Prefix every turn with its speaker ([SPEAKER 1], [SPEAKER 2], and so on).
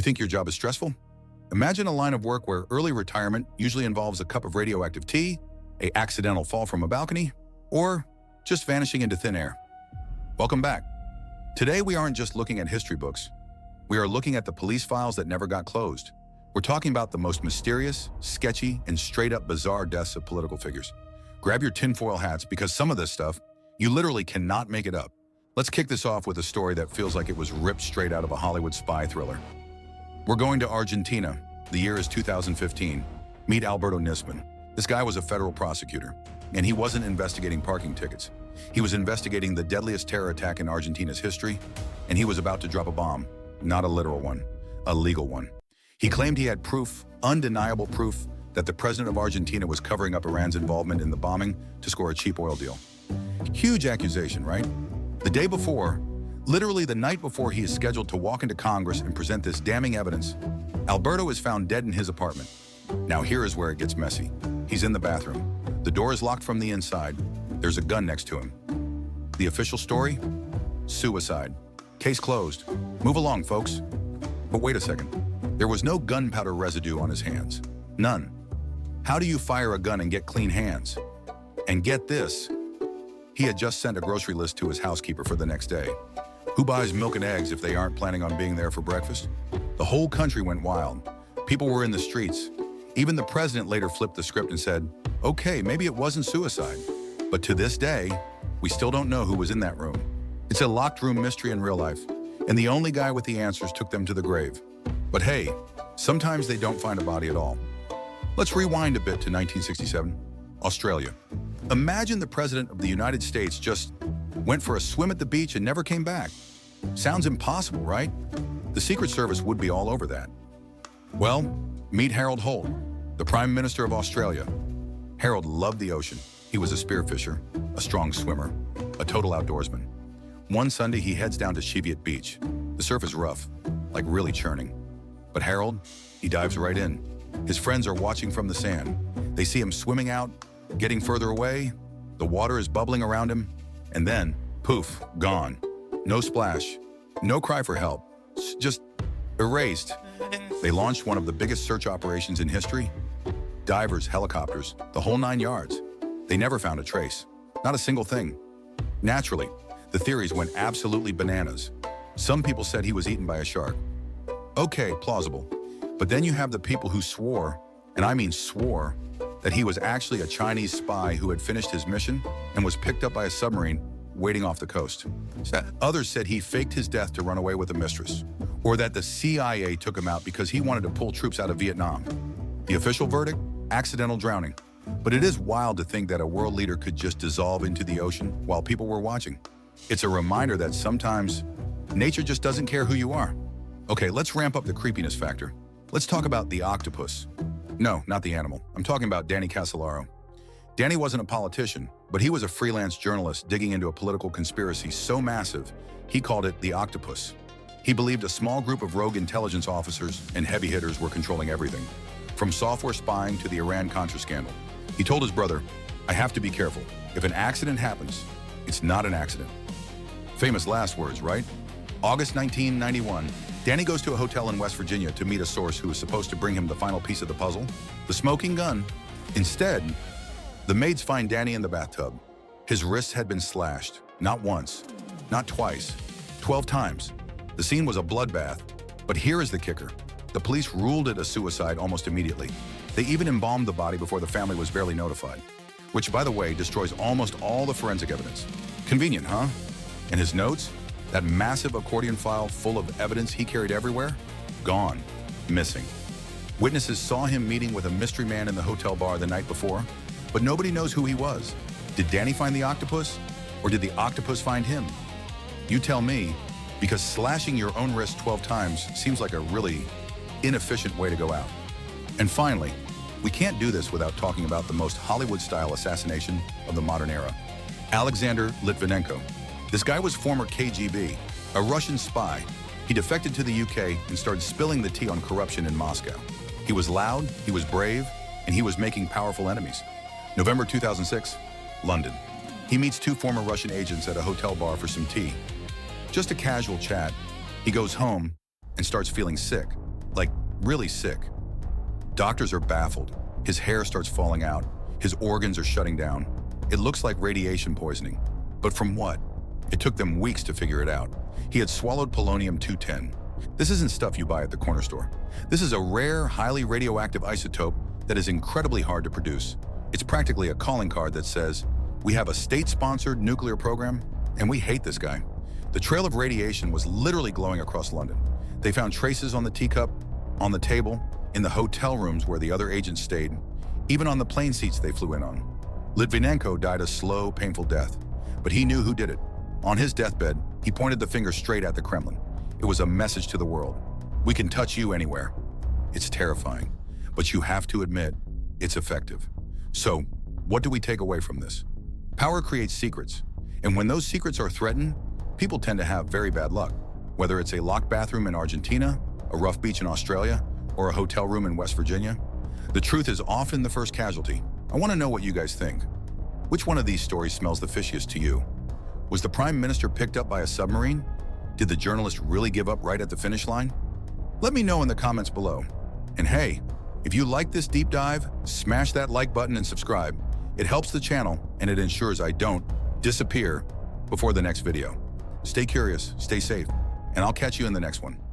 [SPEAKER 1] think your job is stressful? Imagine a line of work where early retirement usually involves a cup of radioactive tea, an accidental fall from a balcony, or just vanishing into thin air. Welcome back. Today we aren't just looking at history books. We are looking at the police files that never got closed. We're talking about the most mysterious, sketchy, and straight-up bizarre deaths of political figures. Grab your tinfoil hats because some of this stuff, you literally cannot make it up. Let's kick this off with a story that feels like it was ripped straight out of a Hollywood spy thriller. We're going to Argentina. The year is 2015. Meet Alberto Nisman. This guy was a federal prosecutor, and he wasn't investigating parking tickets. He was investigating the deadliest terror attack in Argentina's history, and he was about to drop a bomb. Not a literal one, a legal one. He claimed he had proof, undeniable proof, that the president of Argentina was covering up Iran's involvement in the bombing to score a cheap oil deal. Huge accusation, right? The day before, literally the night before he is scheduled to walk into Congress and present this damning evidence, Alberto is found dead in his apartment. Now here is where it gets messy. He's in the bathroom. The door is locked from the inside. There's a gun next to him. The official story? Suicide. Case closed. Move along, folks. But wait a second. There was no gunpowder residue on his hands. None. How do you fire a gun and get clean hands? And get this. He had just sent a grocery list to his housekeeper for the next day. Who buys milk and eggs if they aren't planning on being there for breakfast? The whole country went wild. People were in the streets. Even the president later flipped the script and said, okay, maybe it wasn't suicide. But to this day, we still don't know who was in that room. It's a locked room mystery in real life, and the only guy with the answers took them to the grave. But hey, sometimes they don't find a body at all. Let's rewind a bit to 1967, Australia. Imagine the president of the United States just went for a swim at the beach and never came back. Sounds impossible, right? The Secret Service would be all over that. Well, meet Harold Holt, the Prime Minister of Australia. Harold loved the ocean. He was a spearfisher, a strong swimmer, a total outdoorsman. One Sunday, he heads down to Cheviot Beach. The surf is rough, like really churning. But Harold, he dives right in. His friends are watching from the sand. They see him swimming out, getting further away. The water is bubbling around him, and then, poof, gone. No splash, no cry for help, just erased. They launched one of the biggest search operations in history. Divers, helicopters, the whole 9 yards. They never found a trace, not a single thing. Naturally, the theories went absolutely bananas. Some people said he was eaten by a shark. Okay, plausible. But then you have the people who swore, and I mean swore, that he was actually a Chinese spy who had finished his mission and was picked up by a submarine waiting off the coast. Others said he faked his death to run away with a mistress, or that the CIA took him out because he wanted to pull troops out of Vietnam. The official verdict? Accidental drowning. But it is wild to think that a world leader could just dissolve into the ocean while people were watching. It's a reminder that sometimes nature just doesn't care who you are. Okay, let's ramp up the creepiness factor. Let's talk about the octopus. No, not the animal. I'm talking about Danny Casolaro. Danny wasn't a politician, but he was a freelance journalist digging into a political conspiracy so massive, he called it the Octopus. He believed a small group of rogue intelligence officers and heavy hitters were controlling everything, from software spying to the Iran-Contra scandal. He told his brother, I have to be careful. If an accident happens, it's not an accident. Famous last words, right? August 1991, Danny goes to a hotel in West Virginia to meet a source who was supposed to bring him the final piece of the puzzle, the smoking gun. Instead, the maids find Danny in the bathtub. His wrists had been slashed, not once, not twice, 12 times. The scene was a bloodbath, but here is the kicker. The police ruled it a suicide almost immediately. They even embalmed the body before the family was barely notified, which, by the way, destroys almost all the forensic evidence. Convenient, huh? And his notes? That massive accordion file full of evidence he carried everywhere? Gone. Missing. Witnesses saw him meeting with a mystery man in the hotel bar the night before, but nobody knows who he was. Did Danny find the octopus, or did the octopus find him? You tell me, because slashing your own wrist 12 times seems like a really inefficient way to go out. And finally, we can't do this without talking about the most Hollywood-style assassination of the modern era. Alexander Litvinenko. This guy was former KGB, a Russian spy. He defected to the UK and started spilling the tea on corruption in Moscow. He was loud, he was brave, and he was making powerful enemies. November 2006, London. He meets two former Russian agents at a hotel bar for some tea. Just a casual chat. He goes home and starts feeling sick. really sick. Doctors are baffled. His hair starts falling out. His organs are shutting down. It looks like radiation poisoning. But from what? It took them weeks to figure it out. He had swallowed polonium-210. This isn't stuff you buy at the corner store. This is a rare, highly radioactive isotope that is incredibly hard to produce. It's practically a calling card that says, we have a state-sponsored nuclear program, and we hate this guy. The trail of radiation was literally glowing across London. They found traces on the teacup, on the table, in the hotel rooms where the other agents stayed, even on the plane seats they flew in on. Litvinenko died a slow, painful death, but he knew who did it. On his deathbed, he pointed the finger straight at the Kremlin. It was a message to the world. We can touch you anywhere. It's terrifying, but you have to admit, it's effective. So, what do we take away from this? Power creates secrets, and when those secrets are threatened, people tend to have very bad luck. Whether it's a locked bathroom in Argentina, a rough beach in Australia, or a hotel room in West Virginia, the truth is often the first casualty. I want to know what you guys think. Which one of these stories smells the fishiest to you? Was the Prime Minister picked up by a submarine? Did the journalist really give up right at the finish line? Let me know in the comments below. And hey, if you like this deep dive, smash that like button and subscribe. It helps the channel and it ensures I don't disappear before the next video. Stay curious, stay safe, and I'll catch you in the next one.